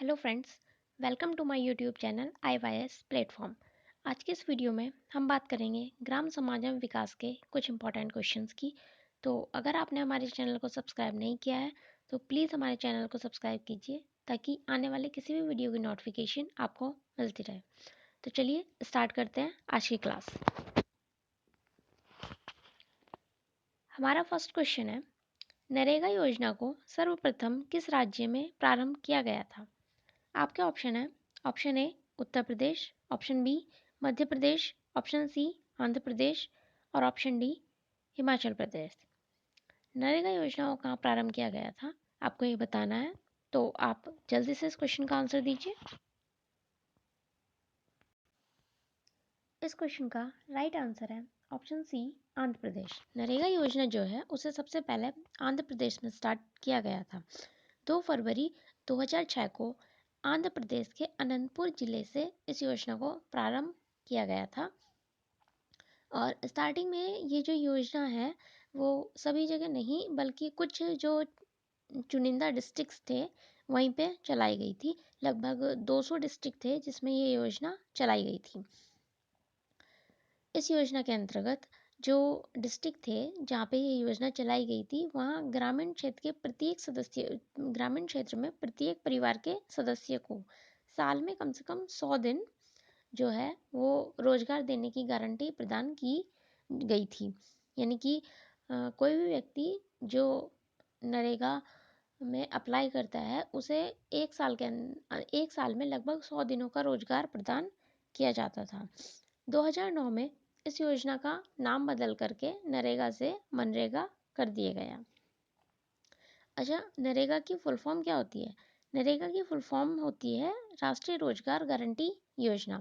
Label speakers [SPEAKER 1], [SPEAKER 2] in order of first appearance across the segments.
[SPEAKER 1] Hello friends, welcome to my YouTube channel IYS platform. आज के इस वीडियो में हम बात करेंगे ग्राम समाजम विकास के कुछ इंपॉर्टेंट क्वेश्चंस की। तो अगर आपने हमारे चैनल को सब्सक्राइब नहीं किया है तो प्लीज़ हमारे चैनल को सब्सक्राइब कीजिए ताकि आने वाले किसी भी वीडियो की नोटिफिकेशन आपको मिलती रहे। तो चलिए स्टार्ट करते हैं आज की क्लास। हमारा फर्स्ट क्वेश्चन है, नरेगा योजना को सर्वप्रथम किस राज्य में प्रारंभ किया गया था? आपके ऑप्शन है, option A Uttar Pradesh, option B Madhya Pradesh, option C Andhra Pradesh और ऑप्शन डी हिमाचल प्रदेश। नरेगा योजना को कहाँ प्रारंभ किया गया था आपको ये बताना है, तो आप जल्दी से इस क्वेश्चन का आंसर दीजिए। इस क्वेश्चन का राइट आंसर है ऑप्शन सी आंध्र प्रदेश। नरेगा योजना जो है उसे सबसे पहले आंध्र प्रदेश में स्टार्ट किया गया था। 2 फरवरी 2006 को आंध्र प्रदेश के अनंतपुर जिले से इस योजना को प्रारंभ किया गया था। और स्टार्टिंग में ये जो योजना है वो सभी जगह नहीं बल्कि कुछ जो चुनिंदा डिस्ट्रिक्ट्स थे वहीं पे चलाई गई थी। लगभग 200 डिस्ट्रिक्ट थे जिसमें ये योजना चलाई गई थी। इस योजना के अंतर्गत जो डिस्ट्रिक्ट थे जहाँ पे ये योजना चलाई गई थी वहाँ ग्रामीण क्षेत्र में प्रत्येक परिवार के सदस्य को साल में कम से कम 100 दिन जो है वो रोजगार देने की गारंटी प्रदान की गई थी। यानी कि कोई भी व्यक्ति जो नरेगा में अप्लाई करता है उसे एक साल में लगभग 100 दिनों का रोजगार प्रदान किया जाता था। 2009 में इस योजना का नाम बदल करके नरेगा से मनरेगा कर दिया गया। अच्छा, नरेगा की फुल फॉर्म क्या होती है? नरेगा की फुल फॉर्म होती है राष्ट्रीय रोजगार गारंटी योजना।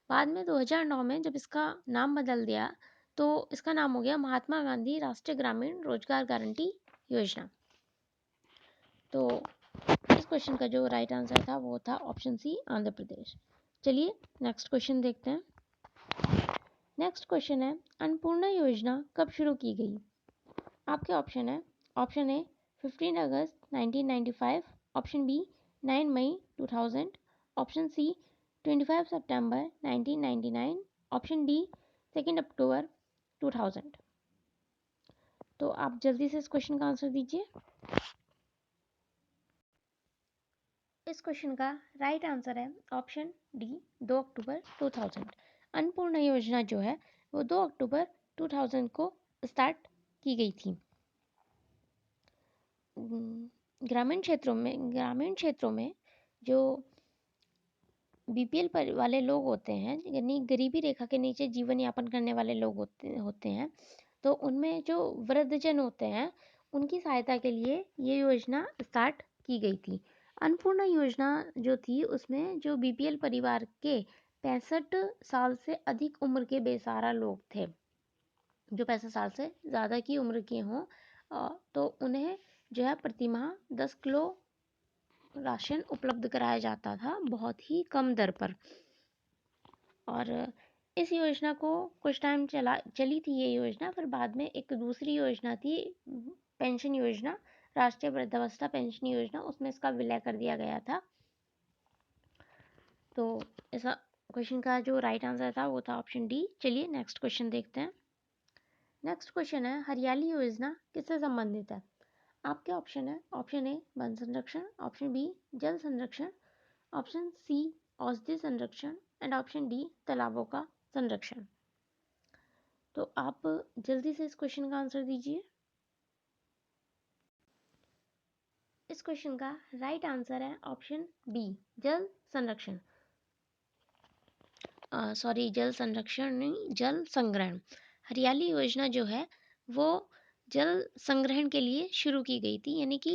[SPEAKER 1] बाद में 2009 में जब इसका नाम बदल दिया तो इसका नाम हो गया महात्मा गांधी राष्ट्रीय ग्रामीण रोजगार गारंटी योजना। तो इस क्वेश्चन का जो राइट आंसर था वो था ऑप्शन सी आंध्र प्रदेश। चलिए नेक्स्ट क्वेश्चन देखते हैं। नेक्स्ट क्वेश्चन है, अन्नपूर्णा योजना कब शुरू की गई? आपके ऑप्शन है, ऑप्शन ए 15 अगस्त 1995, ऑप्शन बी 9 मई 2000, ऑप्शन सी 25 सितंबर 1999, ऑप्शन डी 2 अक्टूबर 2000। तो आप जल्दी से इस क्वेश्चन का आंसर दीजिए। इस क्वेश्चन का राइट आंसर है ऑप्शन डी 2 अक्टूबर 2000। अन्नपूर्णा योजना जो है वो 2 अक्टूबर 2000 को स्टार्ट की गई थी। ग्रामीण क्षेत्रों में जो बीपीएल वाले लोग होते हैं यानी गरीबी रेखा के नीचे जीवन यापन करने वाले लोग होते हैं, तो उनमें जो वृद्धजन होते हैं उनकी सहायता के लिए ये योजना स्टार्ट की गई थी। अन्नपूर्णा योजना जो थी उसमें जो बीपीएल परिवार के 65 साल से अधिक उम्र के बेसहारा लोग थे, जो 65 साल से ज़्यादा की उम्र के हों, तो उन्हें जो है प्रतिमाह 10 किलो राशन उपलब्ध कराया जाता था बहुत ही कम दर पर। और इस योजना को कुछ टाइम चली थी ये योजना, फिर बाद में एक दूसरी योजना थी पेंशन योजना, राष्ट्रीय वृद्धावस्था पेंशन योजना, उसमें इसका विलय कर दिया गया था। तो ऐसा क्वेश्चन का जो राइट आंसर था वो था ऑप्शन डी। चलिए नेक्स्ट क्वेश्चन देखते हैं। नेक्स्ट क्वेश्चन है, हरियाली योजना किससे संबंधित है? आपके ऑप्शन है, ऑप्शन ए वन संरक्षण, ऑप्शन बी जल संरक्षण, ऑप्शन सी औषधि संरक्षण एंड ऑप्शन डी तालाबों का संरक्षण। तो आप जल्दी से इस क्वेश्चन का आंसर दीजिए। इस क्वेश्चन का राइट आंसर है ऑप्शन बी जल संरक्षण। जल संरक्षण नहीं, जल संग्रहण। हरियाली योजना जो है वो जल संग्रहण के लिए शुरू की गई थी। यानी कि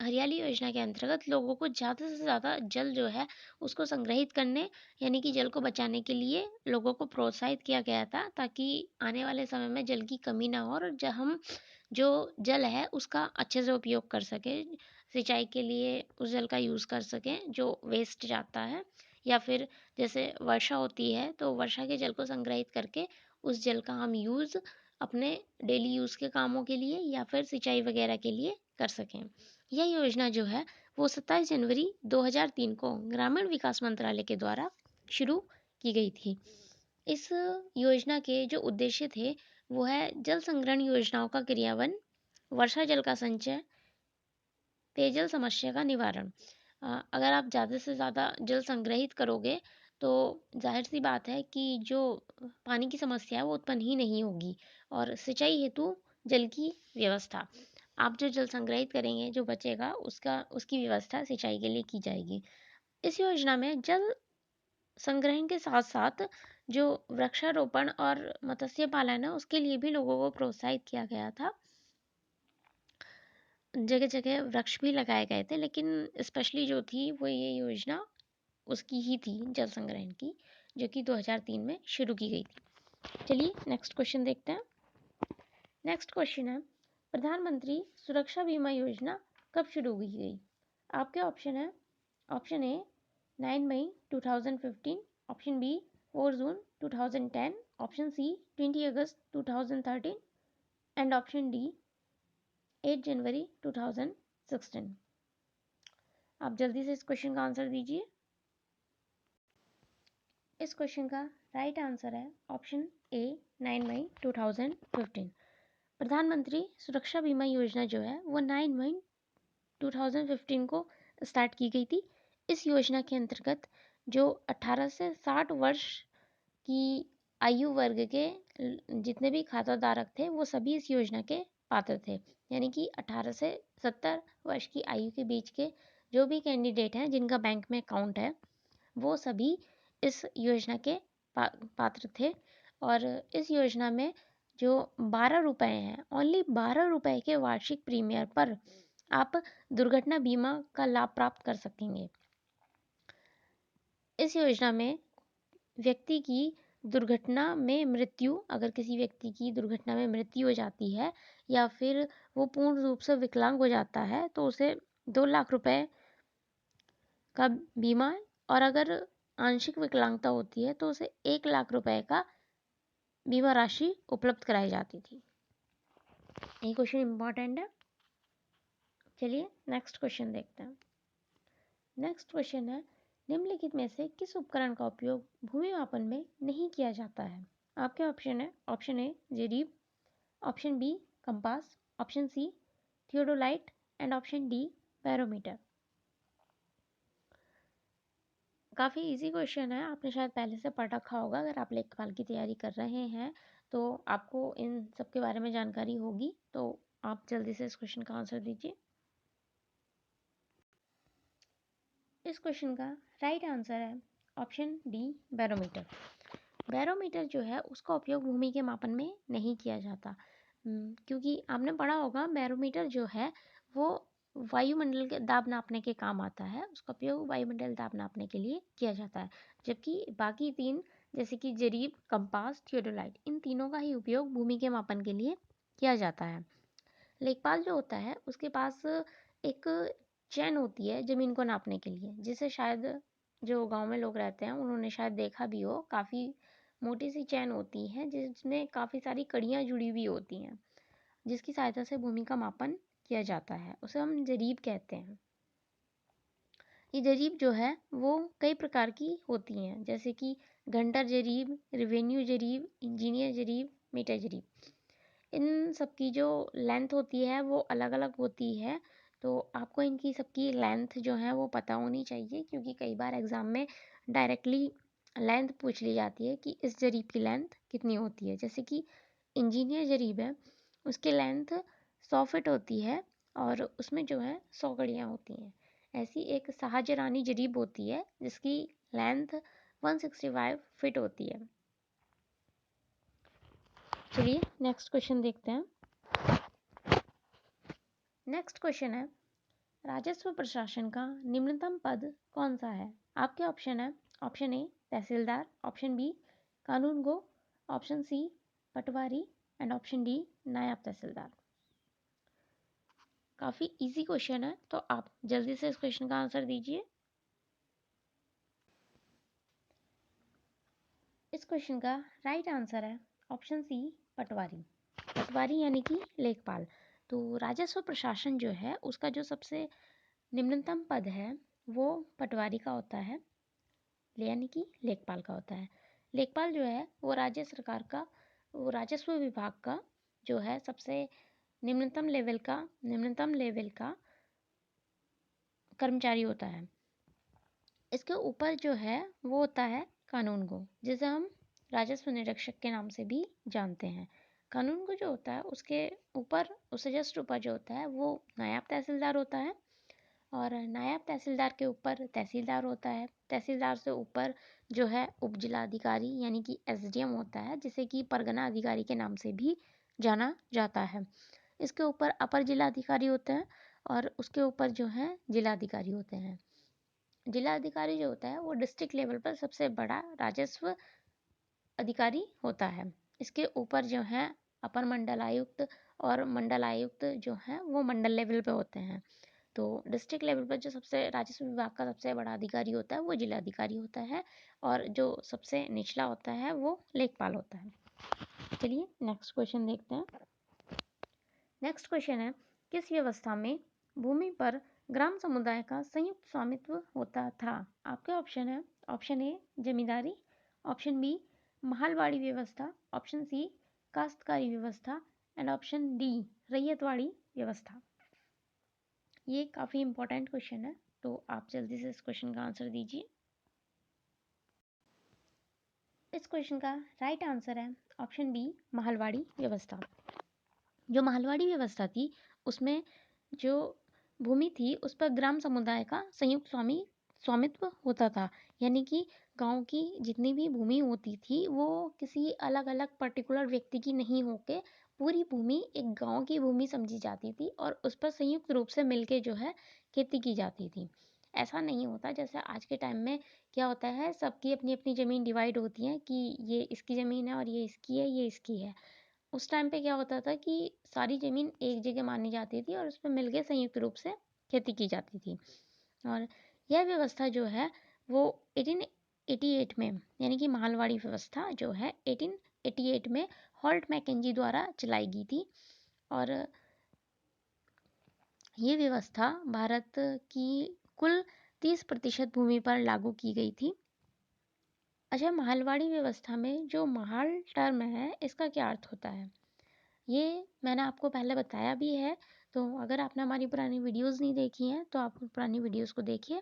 [SPEAKER 1] हरियाली योजना के अंतर्गत लोगों को ज़्यादा से ज़्यादा जल जो है उसको संग्रहित करने यानी कि जल को बचाने के लिए लोगों को प्रोत्साहित किया गया था, ताकि आने वाले समय में जल की कमी ना हो और जब हम जो जल है उसका अच्छे से उपयोग कर सकें, सिंचाई के लिए उस जल का यूज़ कर सकें जो वेस्ट जाता है, या फिर जैसे वर्षा होती है तो वर्षा के जल को संग्रहित करके उस जल का हम यूज़ अपने डेली यूज़ के कामों के लिए या फिर सिंचाई वगैरह के लिए कर सकें। यह योजना जो है वो 27 जनवरी 2003 को ग्रामीण विकास मंत्रालय के द्वारा शुरू की गई थी। इस योजना के जो उद्देश्य थे वो है जल संग्रहण योजनाओं का क्रियान्वयन, वर्षा जल का संचय, पेयजल समस्या का निवारण। अगर आप ज़्यादा से ज़्यादा जल संग्रहित करोगे तो जाहिर सी बात है कि जो पानी की समस्या है वो उत्पन्न ही नहीं होगी। और सिंचाई हेतु जल की व्यवस्था, आप जो जल संग्रहित करेंगे जो बचेगा उसकी व्यवस्था सिंचाई के लिए की जाएगी। इस योजना में जल संग्रहण के साथ साथ जो वृक्षारोपण और मत्स्य पालन है उसके लिए भी लोगों को प्रोत्साहित किया गया था। जगह जगह वृक्ष भी लगाए गए थे, लेकिन स्पेशली जो थी वो ये योजना उसकी ही थी, जल संग्रहण की, जो कि 2003 में शुरू की गई थी। चलिए नेक्स्ट क्वेश्चन देखते हैं। नेक्स्ट क्वेश्चन है, प्रधानमंत्री सुरक्षा बीमा योजना कब शुरू की गई? आपके ऑप्शन है, ऑप्शन ए 9 मई 2015, ऑप्शन बी 4 जून 2010, ऑप्शन सी 20 अगस्त 2013 एंड ऑप्शन डी 8 जनवरी 2016। आप जल्दी से इस क्वेश्चन का आंसर दीजिए। इस क्वेश्चन का राइट आंसर है ऑप्शन ए 9 मई 2015। प्रधानमंत्री सुरक्षा बीमा योजना जो है वो 9 मई 2015 को स्टार्ट की गई थी। इस योजना के अंतर्गत जो 18 से 60 वर्ष की आयु वर्ग के जितने भी खाताधारक थे वो सभी इस योजना के पात्र थे। यानी कि 18 से 70 वर्ष की आयु के बीच के जो भी कैंडिडेट हैं जिनका बैंक में अकाउंट है वो सभी इस योजना के पात्र थे। और इस योजना में जो 12 रुपए हैं, ओनली 12 रुपए के वार्षिक प्रीमियम पर आप दुर्घटना बीमा का लाभ प्राप्त कर सकेंगे। इस योजना में व्यक्ति की दुर्घटना में मृत्यु, अगर किसी व्यक्ति की दुर्घटना में मृत्यु हो जाती है या फिर वो पूर्ण रूप से विकलांग हो जाता है तो उसे 2 लाख रुपए का बीमा, और अगर आंशिक विकलांगता होती है तो उसे 1 लाख रुपए का बीमा राशि उपलब्ध कराई जाती थी। ये क्वेश्चन इंपॉर्टेंट है। चलिए नेक्स्ट क्वेश्चन देखते हैं। नेक्स्ट क्वेश्चन है, निम्नलिखित में से किस उपकरण का उपयोग भूमि मापन में नहीं किया जाता है? आपके ऑप्शन है, ऑप्शन ए जेरीब, option B compass, option C theodolite and option D barometer. काफ़ी इजी क्वेश्चन है, आपने शायद पहले से पढ़ रखा होगा। अगर आप लेखपाल की तैयारी कर रहे हैं तो आपको इन सब के बारे में जानकारी होगी। तो आप जल्दी से इस क्वेश्चन का आंसर दीजिए। इस क्वेश्चन का राइट आंसर है ऑप्शन डी बैरोमीटर। बैरोमीटर जो है उसका उपयोग भूमि के मापन में नहीं किया जाता, क्योंकि आपने पढ़ा होगा बैरोमीटर जो है वो वायुमंडल के दाब नापने के काम आता है। उसका उपयोग वायुमंडल दाब नापने के लिए किया जाता है। जबकि बाकी तीन जैसे कि जरीब, कंपास, थियोडोलाइट, इन तीनों का ही उपयोग भूमि के मापन के लिए किया जाता है। लेखपाल जो होता है उसके पास एक चैन होती है ज़मीन को नापने के लिए, जिसे शायद जो गांव में लोग रहते हैं उन्होंने शायद देखा भी हो। काफ़ी मोटी सी चैन होती है जिसमें काफ़ी सारी कड़ियाँ जुड़ी हुई होती हैं, जिसकी सहायता से भूमि का मापन किया जाता है। उसे हम जरीब कहते हैं। ये जरीब जो है वो कई प्रकार की होती हैं, जैसे कि घंटर जरीब, रेवेन्यू जरीब, इंजीनियर जरीब, मीटर जरीब। इन सब की जो लेंथ होती है वो अलग अलग होती है। तो आपको इनकी सबकी लेंथ जो है वो पता होनी चाहिए, क्योंकि कई बार एग्ज़ाम में डायरेक्टली लेंथ पूछ ली जाती है कि इस जरीब की लेंथ कितनी होती है। जैसे कि इंजीनियर जरीब है, उसकी लेंथ 100 फिट होती है और उसमें जो है 100 कड़ियाँ होती हैं। ऐसी एक शाहजरानी जरीब होती है जिसकी लेंथ 165 फिट होती है। चलिए नेक्स्ट क्वेश्चन देखते हैं। नेक्स्ट क्वेश्चन है, राजस्व प्रशासन का निम्नतम पद कौन सा है? आपके ऑप्शन है, option A tehsildar, option B kanungo, option C patwari and option D naib tehsildar. काफ़ी इजी क्वेश्चन है, तो आप जल्दी से इस क्वेश्चन का आंसर दीजिए। इस क्वेश्चन का राइट आंसर है ऑप्शन सी पटवारी। पटवारी यानी कि लेखपाल। तो राजस्व प्रशासन जो है उसका जो सबसे निम्नतम पद है वो पटवारी का होता है, यानी कि लेखपाल का होता है। लेखपाल जो है वो राज्य सरकार का, वो राजस्व विभाग का जो है सबसे निम्नतम लेवल का कर्मचारी होता है। इसके ऊपर जो है वो होता है कानून गो, जिसे हम राजस्व निरीक्षक के नाम से भी जानते हैं। कानून गो जो होता है उसके ऊपर, उससे जस्ट ऊपर जो होता है वो नायब तहसीलदार होता है, और नायब तहसीलदार के ऊपर तहसीलदार होता है। तहसीलदार से ऊपर जो है उप जिलाधिकारी यानी कि एसडीएम होता है, जिसे कि परगना अधिकारी के नाम से भी जाना जाता है। इसके ऊपर अपर जिलाधिकारी होते हैं और उसके ऊपर जो है जिलाधिकारी होते हैं। जिलाधिकारी जो होता है वो डिस्ट्रिक्ट लेवल पर सबसे बड़ा राजस्व अधिकारी होता है। इसके ऊपर जो है अपर मंडलायुक्त और मंडलायुक्त जो है वो मंडल लेवल पे होते हैं। तो डिस्ट्रिक्ट लेवल पर जो सबसे राजस्व विभाग का सबसे बड़ा अधिकारी होता है वो जिलाधिकारी होता है, और जो सबसे निचला होता है वो लेखपाल होता है। चलिए नेक्स्ट क्वेश्चन देखते हैं। नेक्स्ट क्वेश्चन है, किस व्यवस्था में भूमि पर ग्राम समुदाय का संयुक्त स्वामित्व होता था? आपके ऑप्शन है, option A zamindari, option B mahalwari व्यवस्था, ऑप्शन सी काश्तकारी व्यवस्था एंड ऑप्शन डी रैयतवाड़ी व्यवस्था। ये काफ़ी इंपॉर्टेंट क्वेश्चन है, तो आप जल्दी से इस क्वेश्चन का आंसर दीजिए। इस क्वेश्चन का राइट आंसर है ऑप्शन बी महलवाड़ी व्यवस्था। जो महलवाड़ी व्यवस्था थी उसमें जो भूमि थी उस पर ग्राम समुदाय का संयुक्त स्वामित्व होता था, यानी कि गांव की जितनी भी भूमि होती थी वो किसी अलग अलग पर्टिकुलर व्यक्ति की नहीं होके पूरी भूमि एक गांव की भूमि समझी जाती थी और उस पर संयुक्त रूप से मिलके जो है खेती की जाती थी। ऐसा नहीं होता जैसे आज के टाइम में क्या होता है, सबकी अपनी अपनी ज़मीन डिवाइड होती है कि ये इसकी ज़मीन है और ये इसकी है, ये इसकी है। उस टाइम पे क्या होता था कि सारी ज़मीन एक जगह मानी जाती थी और उस पर मिलके संयुक्त रूप से खेती की जाती थी। और यह व्यवस्था जो है वो 1888 में, यानी कि महलवाड़ी व्यवस्था जो है 1888 में हॉल्ट मैकेंजी द्वारा चलाई गई थी। और ये व्यवस्था भारत की कुल 30% भूमि पर लागू की गई थी। अच्छा, महलवाड़ी व्यवस्था में जो महल टर्म है इसका क्या अर्थ होता है, ये मैंने आपको पहले बताया भी है। तो अगर आपने हमारी पुरानी वीडियोस नहीं देखी हैं तो आप पुरानी वीडियोस को देखिए,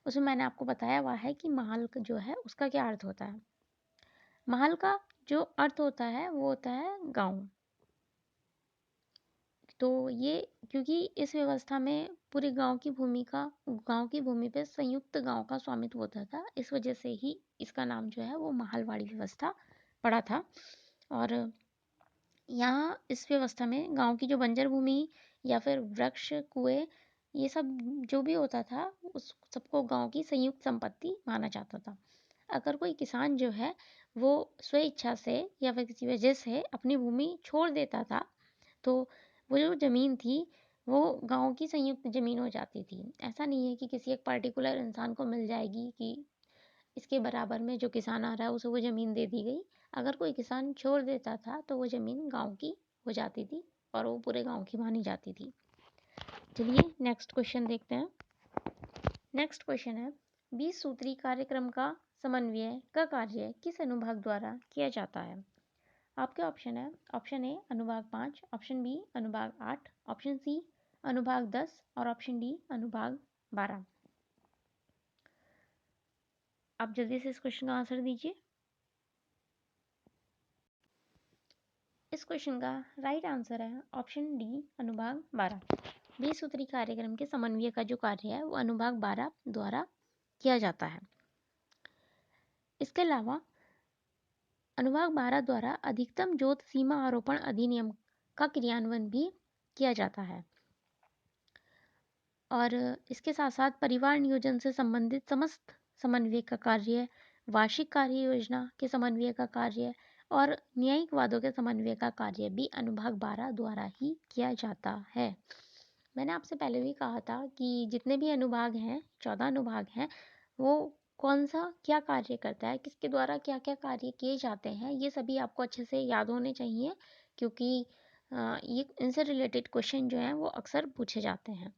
[SPEAKER 1] उसमें मैंने आपको बताया हुआ है कि महल जो है उसका क्या अर्थ होता है। महल का जो अर्थ होता है वो होता है गांव। तो ये क्योंकि इस व्यवस्था में पूरे गांव की भूमि पे संयुक्त गांव का स्वामित्व होता था, इस वजह से ही इसका नाम जो है वो महलवाड़ी व्यवस्था पड़ा था। और यहाँ इस व्यवस्था में गांव की जो बंजर भूमि या फिर वृक्ष, कुएं, ये सब जो भी होता था उस सबको गांव की संयुक्त संपत्ति माना जाता था। अगर कोई किसान जो है वो स्व इच्छा से या फिर किसी वजह से अपनी भूमि छोड़ देता था तो वो जो ज़मीन थी वो गांव की संयुक्त ज़मीन हो जाती थी। ऐसा नहीं है कि किसी एक पर्टिकुलर इंसान को मिल जाएगी कि इसके बराबर में जो किसान आ रहा है उसे वो ज़मीन दे दी गई। अगर कोई किसान छोड़ देता था तो वो ज़मीन गांव की हो जाती थी और वो पूरे गांव की मानी जाती थी। चलिए नेक्स्ट क्वेश्चन देखते हैं। नेक्स्ट क्वेश्चन है, 20 सूत्री कार्यक्रम का समन्वय का कार्य किस अनुभाग द्वारा किया जाता है? आपके ऑप्शन है, ऑप्शन ए अनुभाग 5, ऑप्शन बी अनुभाग 8, ऑप्शन सी अनुभाग 10 और ऑप्शन डी अनुभाग 12। आप जल्दी से इस क्वेश्चन का आंसर दीजिए। इस क्वेश्चन का राइट आंसर है ऑप्शन डी अनुभाग 12। 20 सूत्री कार्यक्रम के समन्वय का जो कार्य है वो अनुभाग 12 द्वारा किया जाता है। इसके अलावा अनुभाग 12 द्वारा अधिकतम जोत सीमा आरोपण अधिनियम का क्रियान्वयन भी किया जाता है। और इसके साथ साथ परिवार नियोजन से संबंधित समस्त समन्वय का कार्य, वार्षिक कार्य योजना के समन्वय का कार्य और न्यायिक वादों के समन्वय का कार्य भी अनुभाग 12 द्वारा ही किया जाता है। मैंने आपसे पहले भी कहा था कि जितने भी अनुभाग हैं, 14 अनुभाग हैं, वो कौन सा क्या कार्य करता है, किसके द्वारा क्या क्या कार्य किए जाते हैं, ये सभी आपको अच्छे से याद होने चाहिए, क्योंकि ये इनसे रिलेटेड क्वेश्चन जो हैं वो अक्सर पूछे जाते हैं।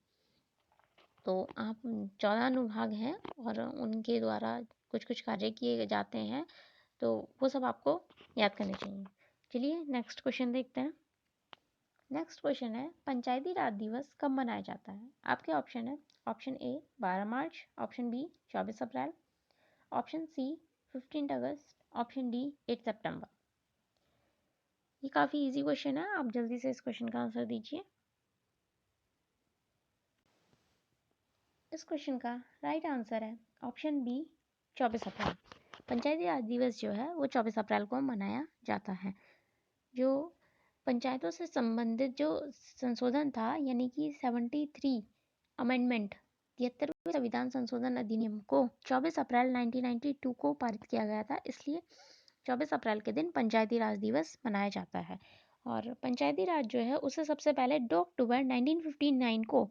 [SPEAKER 1] तो आप 14 अनुभाग हैं और उनके द्वारा कुछ कुछ कार्य किए जाते हैं, तो वो सब आपको याद करने चाहिए। चलिए नेक्स्ट क्वेश्चन देखते हैं। नेक्स्ट क्वेश्चन है, पंचायती राज दिवस कब मनाया जाता है? आपके ऑप्शन है, ऑप्शन ए 12 मार्च, ऑप्शन बी 24 अप्रैल, ऑप्शन सी 15 अगस्त, ऑप्शन डी 8 सितंबर। ये काफ़ी इजी क्वेश्चन है, आप जल्दी से इस क्वेश्चन का आंसर दीजिए। इस क्वेश्चन का राइट आंसर है ऑप्शन बी 24 अप्रैल। पंचायती राज दिवस जो है वो 24 अप्रैल को मनाया जाता है। जो पंचायतों से संबंधित जो संशोधन था, यानी कि 73 अमेंडमेंट 73वें संविधान संशोधन अधिनियम को 24 अप्रैल 1992 को पारित किया गया था, इसलिए 24 अप्रैल के दिन पंचायती राज दिवस मनाया जाता है। और पंचायती राज जो है उसे सबसे पहले 2 अक्टूबर 1959 को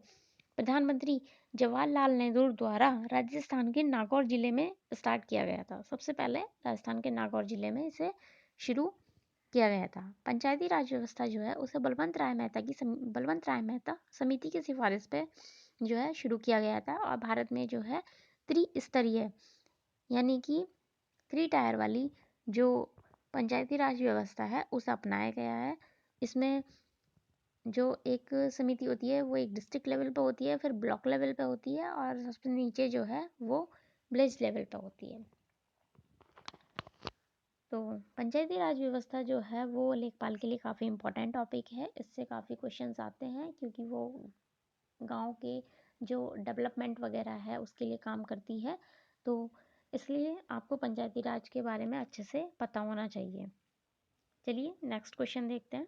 [SPEAKER 1] प्रधानमंत्री जवाहरलाल नेहरू द्वारा राजस्थान के नागौर जिले में स्टार्ट किया गया था। सबसे पहले राजस्थान के नागौर जिले में इसे शुरू किया गया था। पंचायती राज व्यवस्था जो है उसे बलवंत राय मेहता समिति की सिफारिश पे जो है शुरू किया गया था। और भारत में जो है त्रिस्तरीय यानी कि 3 टायर वाली जो पंचायती राज व्यवस्था है उसे अपनाया गया है। इसमें जो एक समिति होती है वो एक डिस्ट्रिक्ट लेवल पे होती है, फिर ब्लॉक लेवल पे होती है, और सबसे नीचे जो है वो विलेज लेवल पे होती है। तो पंचायती राज व्यवस्था जो है वो लेखपाल के लिए काफ़ी इम्पोर्टेंट टॉपिक है। इससे काफ़ी क्वेश्चंस आते हैं क्योंकि वो गांव के जो डेवलपमेंट वगैरह है उसके लिए काम करती है, तो इसलिए आपको पंचायती राज के बारे में अच्छे से पता होना चाहिए। चलिए नेक्स्ट क्वेश्चन देखते हैं।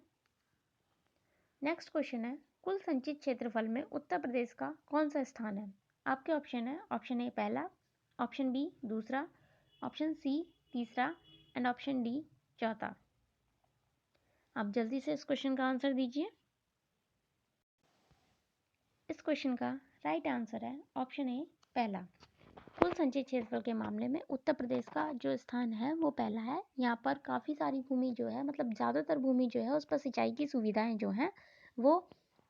[SPEAKER 1] नेक्स्ट क्वेश्चन है, कुल संचित क्षेत्रफल में उत्तर प्रदेश का कौन सा स्थान है? आपके ऑप्शन है, ऑप्शन ए पहला, ऑप्शन बी दूसरा, ऑप्शन सी तीसरा एंड ऑप्शन डी चौथा। आप जल्दी से इस क्वेश्चन का आंसर दीजिए। इस क्वेश्चन का राइट आंसर है ऑप्शन ए पहला। कुल संचित क्षेत्रफल के मामले में उत्तर प्रदेश का जो स्थान है वो पहला है। यहाँ पर काफ़ी सारी भूमि जो है, मतलब ज़्यादातर भूमि जो है उस पर सिंचाई की सुविधाएं जो हैं वो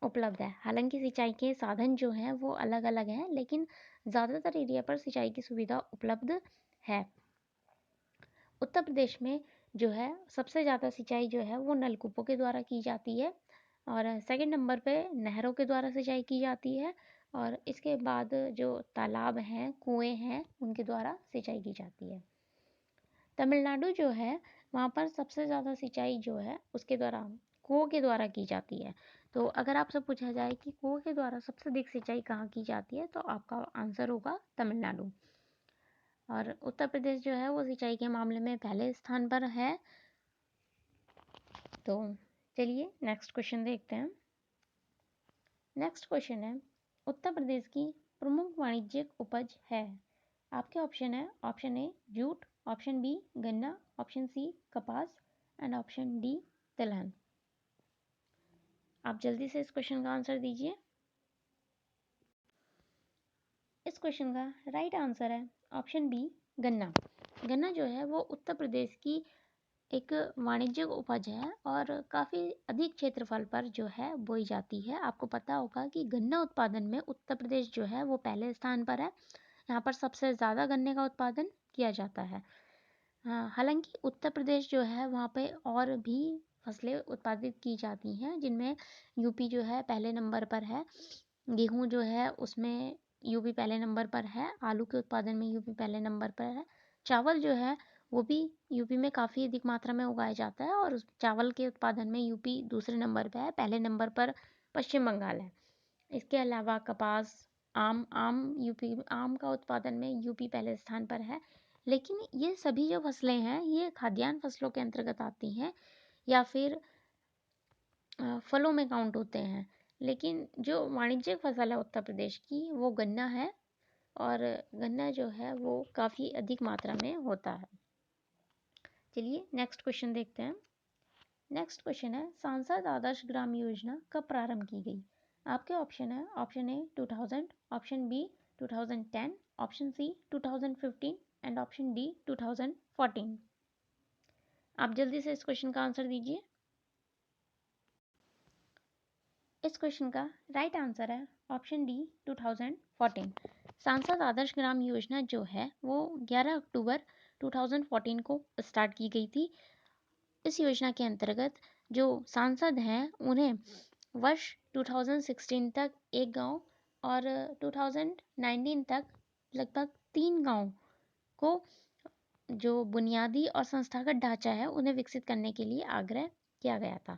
[SPEAKER 1] उपलब्ध है। हालांकि सिंचाई के साधन जो हैं वो अलग अलग हैं, लेकिन ज़्यादातर एरिया पर सिंचाई की सुविधा उपलब्ध है। उत्तर प्रदेश में जो है सबसे ज़्यादा सिंचाई जो है वो नलकूपों के द्वारा की जाती है, और सेकंड नंबर पे नहरों के द्वारा सिंचाई की जाती है, और इसके बाद जो तालाब हैं, कुएं हैं, उनके द्वारा सिंचाई की जाती है। तमिलनाडु जो है वहाँ पर सबसे ज़्यादा सिंचाई जो है उसके द्वारा कुओं के द्वारा की जाती है। तो अगर आपसे पूछा जाए कि कुओं के द्वारा सबसे अधिक सिंचाई कहाँ की जाती है, तो आपका आंसर होगा तमिलनाडु। और उत्तर प्रदेश जो है वो सिंचाई के मामले में पहले स्थान पर है। तो चलिए नेक्स्ट क्वेश्चन देखते हैं। नेक्स्ट क्वेश्चन है, उत्तर प्रदेश की प्रमुख वाणिज्यिक उपज है? आपके ऑप्शन है, option A jute, option B गन्ना, ऑप्शन सी कपास एंड ऑप्शन डी तिलहन। आप जल्दी से इस क्वेश्चन का आंसर दीजिए। इस क्वेश्चन का राइट आंसर है ऑप्शन बी गन्ना। गन्ना जो है वो उत्तर प्रदेश की एक वाणिज्यिक उपज है और काफ़ी अधिक क्षेत्रफल पर जो है बोई जाती है। आपको पता होगा कि गन्ना उत्पादन में उत्तर प्रदेश जो है वो पहले स्थान पर है। यहाँ पर सबसे ज़्यादा गन्ने का उत्पादन किया जाता है। हाँ, हालांकि उत्तर प्रदेश जो है वहाँ पे और भी फसलें उत्पादित की जाती हैं, जिनमें यूपी जो है पहले नंबर पर है। गेहूँ जो है उसमें यूपी पहले नंबर पर है। आलू के उत्पादन में यूपी पहले नंबर पर है। चावल जो है वो भी यूपी में काफ़ी अधिक मात्रा में उगाया जाता है, और उस चावल के उत्पादन में यूपी दूसरे नंबर पर है। पहले नंबर पर पश्चिम बंगाल है। इसके अलावा कपास, आम यूपी आम का उत्पादन में यूपी पहले स्थान पर है। लेकिन ये सभी जो फसलें हैं ये खाद्यान्न फसलों के अंतर्गत आती हैं या फिर फलों में काउंट होते हैं। लेकिन जो वाणिज्यिक फसल है उत्तर प्रदेश की वो गन्ना है, और गन्ना जो है वो काफ़ी अधिक मात्रा में होता है। चलिए नेक्स्ट क्वेश्चन देखते हैं। नेक्स्ट क्वेश्चन है, सांसद आदर्श ग्राम योजना कब प्रारंभ की गई? आपके ऑप्शन है, option A 2000, option B 2010, option C 2015 and option D 2014। आप जल्दी से इस क्वेश्चन का आंसर दीजिए। इस क्वेश्चन का राइट आंसर है ऑप्शन डी 2014। सांसद आदर्श ग्राम योजना जो है वो 11 अक्टूबर 2014 को स्टार्ट की गई थी। इस योजना के अंतर्गत जो सांसद हैं उन्हें वर्ष 2016 तक एक गांव और 2019 तक लगभग 3 गांव को जो बुनियादी और संस्थागत ढांचा है उन्हें विकसित करने के लिए आग्रह किया गया था।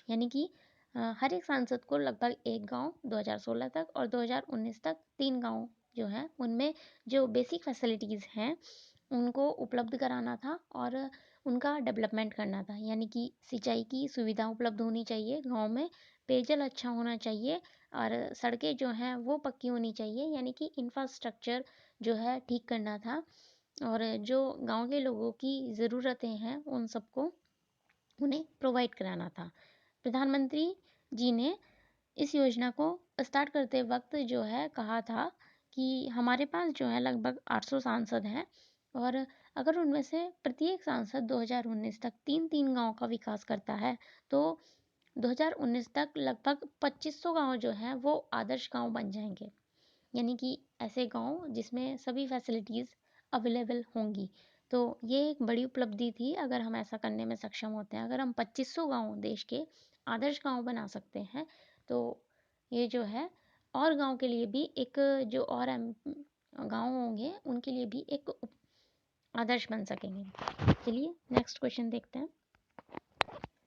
[SPEAKER 1] यानी कि हर एक सांसद को लगभग एक गांव 2016 तक और 2019 तक 3 गांव जो हैं उनमें जो बेसिक फैसिलिटीज़ हैं उनको उपलब्ध कराना था और उनका डेवलपमेंट करना था। यानी कि सिंचाई की सुविधा उपलब्ध होनी चाहिए गांव में, पेयजल अच्छा होना चाहिए और सड़कें जो हैं वो पक्की होनी चाहिए। यानी कि इंफ्रास्ट्रक्चर जो है ठीक करना था और जो गांव के लोगों की ज़रूरतें हैं उन सबको उन्हें प्रोवाइड कराना था। प्रधानमंत्री जी ने इस योजना को स्टार्ट करते वक्त जो है कहा था कि हमारे पास जो है लगभग 800 सांसद हैं और अगर उनमें से प्रत्येक सांसद 2019 तक 3-3 गांव का विकास करता है तो 2019 तक लगभग 2500 गांव जो हैं वो आदर्श गांव बन जाएंगे। यानी कि ऐसे गांव जिसमें सभी फैसिलिटीज़ अवेलेबल होंगी। तो ये एक बड़ी उपलब्धि थी अगर हम ऐसा करने में सक्षम होते हैं। अगर हम 2500 गांव देश के आदर्श गांव बना सकते हैं तो ये जो है और गांव के लिए भी एक जो और गांव होंगे उनके लिए भी एक आदर्श बन सकेंगे। चलिए नेक्स्ट क्वेश्चन देखते हैं।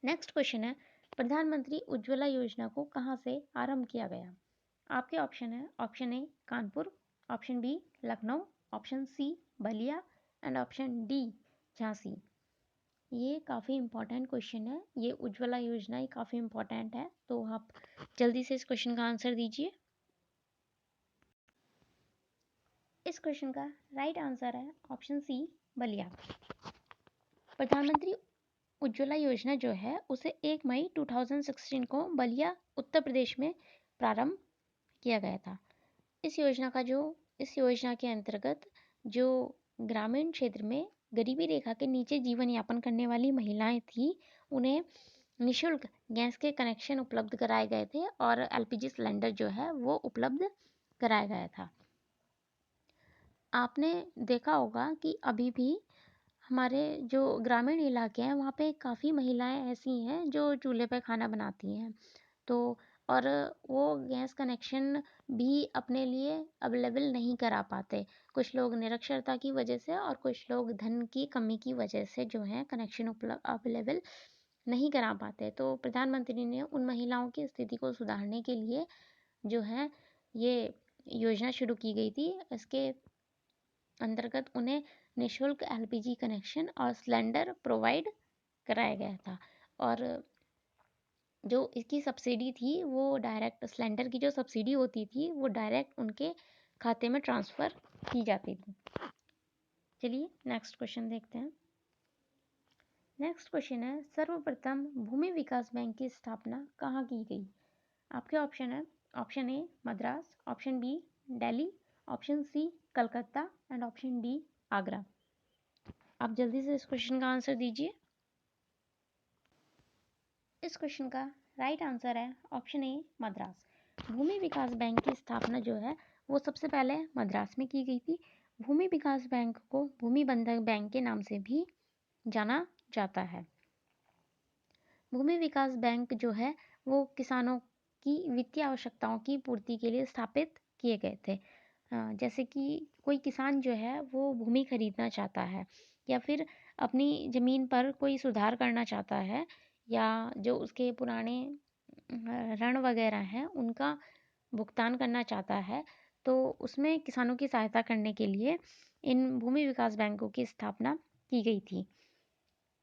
[SPEAKER 1] नेक्स्ट क्वेश्चन है प्रधानमंत्री उज्ज्वला योजना को कहाँ से आरंभ किया गया। आपके ऑप्शन है option A Kanpur, option B Lucknow, option C Ballia and option D Jhansi. ये काफ़ी इम्पॉर्टेंट क्वेश्चन है। ये उज्ज्वला योजना ही काफ़ी इम्पॉर्टेंट है तो आप जल्दी से इस क्वेश्चन का आंसर दीजिए। इस क्वेश्चन का राइट आंसर है ऑप्शन सी बलिया। प्रधानमंत्री उज्ज्वला योजना जो है उसे 1 मई 2016 को बलिया उत्तर प्रदेश में प्रारंभ किया गया था। इस योजना के अंतर्गत जो ग्रामीण क्षेत्र में गरीबी रेखा के नीचे जीवन यापन करने वाली महिलाएं थी उन्हें निःशुल्क गैस के कनेक्शन उपलब्ध कराए गए थे और एलपीजी सिलेंडर जो है वो उपलब्ध कराया गया था। आपने देखा होगा कि अभी भी हमारे जो ग्रामीण इलाके हैं वहाँ पे काफ़ी महिलाएं ऐसी हैं जो चूल्हे पे खाना बनाती हैं तो और वो गैस कनेक्शन भी अपने लिए अवेलेबल नहीं करा पाते। कुछ लोग निरक्षरता की वजह से और कुछ लोग धन की कमी की वजह से जो है कनेक्शन अवेलेबल नहीं करा पाते। तो प्रधानमंत्री ने उन महिलाओं की स्थिति को सुधारने के लिए जो है ये योजना शुरू की गई थी। इसके अंतर्गत उन्हें निःशुल्क एलपीजी कनेक्शन और सिलेंडर प्रोवाइड कराया गया था और जो इसकी सब्सिडी थी वो डायरेक्ट सिलेंडर की जो सब्सिडी होती थी वो डायरेक्ट उनके खाते में ट्रांसफ़र की जाती थी। चलिए नेक्स्ट क्वेश्चन देखते हैं। नेक्स्ट क्वेश्चन है सर्वप्रथम भूमि विकास बैंक की स्थापना कहाँ की गई। आपके ऑप्शन है option A Madras, option B Delhi, option C Calcutta and option D Agra. आप जल्दी से इस क्वेश्चन का आंसर दीजिए। इस क्वेश्चन का राइट आंसर है option A Madras. Bhumi Vikas bank की स्थापना जो है वो सबसे पहले मद्रास में की गई थी। भूमि विकास बैंक को भूमि बंधक बैंक के नाम से भी जाना जाता है। भूमि विकास बैंक जो है वो किसानों की वित्तीय आवश्यकताओं की पूर्ति के लिए स्थापित किए गए थे। जैसे कि कोई किसान जो है वो भूमि खरीदना चाहता है या फिर अपनी ज़मीन पर कोई सुधार करना चाहता है या जो उसके पुराने ऋण वगैरह हैं उनका भुगतान करना चाहता है तो उसमें किसानों की सहायता करने के लिए इन भूमि विकास बैंकों की स्थापना की गई थी।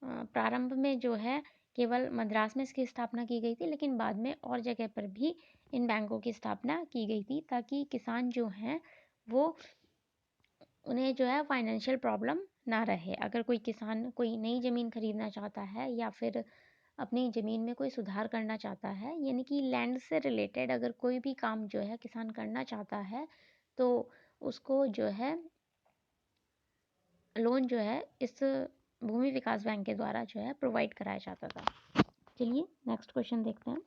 [SPEAKER 1] प्रारंभ में जो है केवल मद्रास में इसकी स्थापना की गई थी लेकिन बाद में और जगह पर भी इन बैंकों की स्थापना की गई थी ताकि किसान जो हैं वो उन्हें जो है फाइनेंशियल प्रॉब्लम ना रहे। अगर कोई किसान कोई नई ज़मीन खरीदना चाहता है या फिर अपनी ज़मीन में कोई सुधार करना चाहता है यानी कि लैंड से रिलेटेड अगर कोई भी काम जो है किसान करना चाहता है तो उसको जो है लोन जो है इस भूमि विकास बैंक के द्वारा जो है प्रोवाइड कराया जाता था। चलिए नेक्स्ट क्वेश्चन देखते हैं।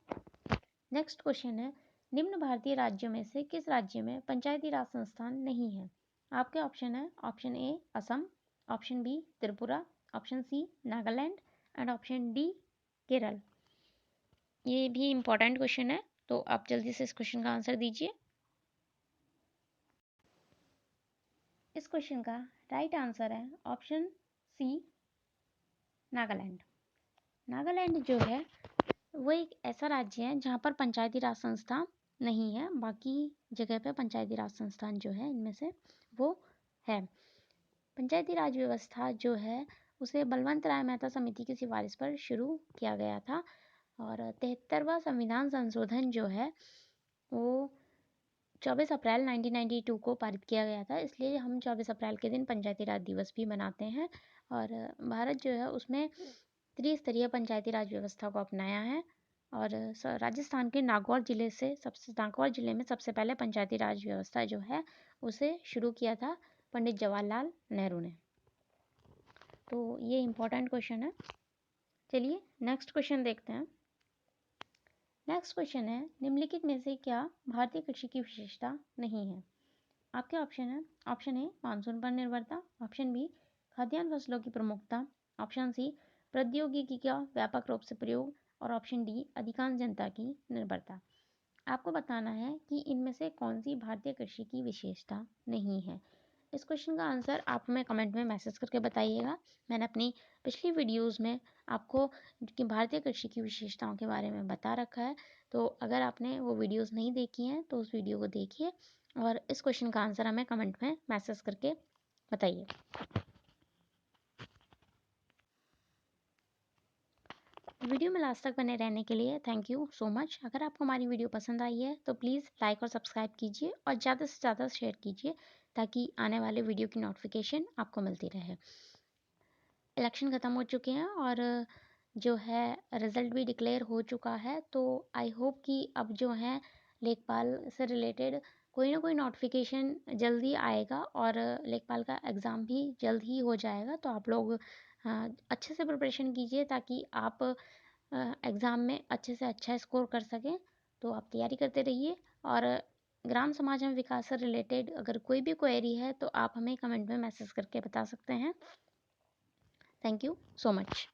[SPEAKER 1] नेक्स्ट क्वेश्चन है, निम्न भारतीय राज्यों में से किस राज्य में पंचायती राज संस्थान नहीं है? आपके ऑप्शन है, option A Assam, option B Tripura, option C Nagaland and option D Kerala. ये भी इम्पोर्टेंट क्वेश्चन है, तो आप जल्दी से इस क्वेश्चन का आंसर दीजिए। इस क्वेश्चन का राइट आंसर है ऑप्शन सी नागालैंड। नागालैंड जो है वो एक ऐसा राज्य है जहाँ पर पंचायती राज संस्था नहीं है, बाकी जगह पे पंचायती राज संस्थान जो है इनमें से वो है। पंचायती राज व्यवस्था जो है उसे बलवंत राय मेहता समिति की सिफारिश पर शुरू किया गया था और 73वां संविधान संशोधन जो है वो 24 अप्रैल 1992 को पारित किया गया था, इसलिए हम 24 अप्रैल के दिन पंचायती राज दिवस भी मनाते हैं। और भारत जो है उसमें त्रिस्तरीय पंचायती राज व्यवस्था को अपनाया है और राजस्थान के नागौर जिले में सबसे पहले पंचायती राज व्यवस्था जो है उसे शुरू किया था पंडित जवाहरलाल नेहरू ने। तो ये इम्पोर्टेंट क्वेश्चन है। चलिए नेक्स्ट क्वेश्चन देखते हैं। नेक्स्ट क्वेश्चन है, निम्नलिखित में से क्या भारतीय कृषि की विशेषता नहीं है? आपके ऑप्शन है, ऑप्शन ए मानसून पर निर्भरता, ऑप्शन बी खाद्यान्न फसलों की प्रमुखता, ऑप्शन सी प्रौद्योगिकी का व्यापक रूप से प्रयोग और ऑप्शन डी अधिकांश जनता की निर्भरता। आपको बताना है कि इनमें से कौन सी भारतीय कृषि की विशेषता नहीं है। इस क्वेश्चन का आंसर आप हमें कमेंट में मैसेज करके बताइएगा। मैंने अपनी पिछली वीडियोस में आपको कि भारतीय कृषि की विशेषताओं के बारे में बता रखा है, तो अगर आपने वो वीडियोस नहीं देखी हैं तो उस वीडियो को देखिए और इस क्वेश्चन का आंसर हमें कमेंट में मैसेज करके बताइए। वीडियो में लास्ट तक बने रहने के लिए थैंक यू सो मच। अगर आपको हमारी वीडियो पसंद आई है तो प्लीज़ लाइक और सब्सक्राइब कीजिए और ज़्यादा से ज़्यादा शेयर कीजिए ताकि आने वाले वीडियो की नोटिफिकेशन आपको मिलती रहे। इलेक्शन ख़त्म हो चुके हैं और जो है रिज़ल्ट भी डिक्लेयर हो चुका है, तो आई होप कि अब जो है लेखपाल से रिलेटेड कोई ना कोई नोटिफिकेशन जल्दी आएगा और लेखपाल का एग्ज़ाम भी जल्द ही हो जाएगा। तो आप लोग अच्छे से प्रिपरेशन कीजिए ताकि आप एग्ज़ाम में अच्छे से अच्छा स्कोर कर सकें। तो आप तैयारी करते रहिए और ग्राम समाज एवं विकास से रिलेटेड अगर कोई भी क्वेरी है तो आप हमें कमेंट में मैसेज करके बता सकते हैं। Thank you so much.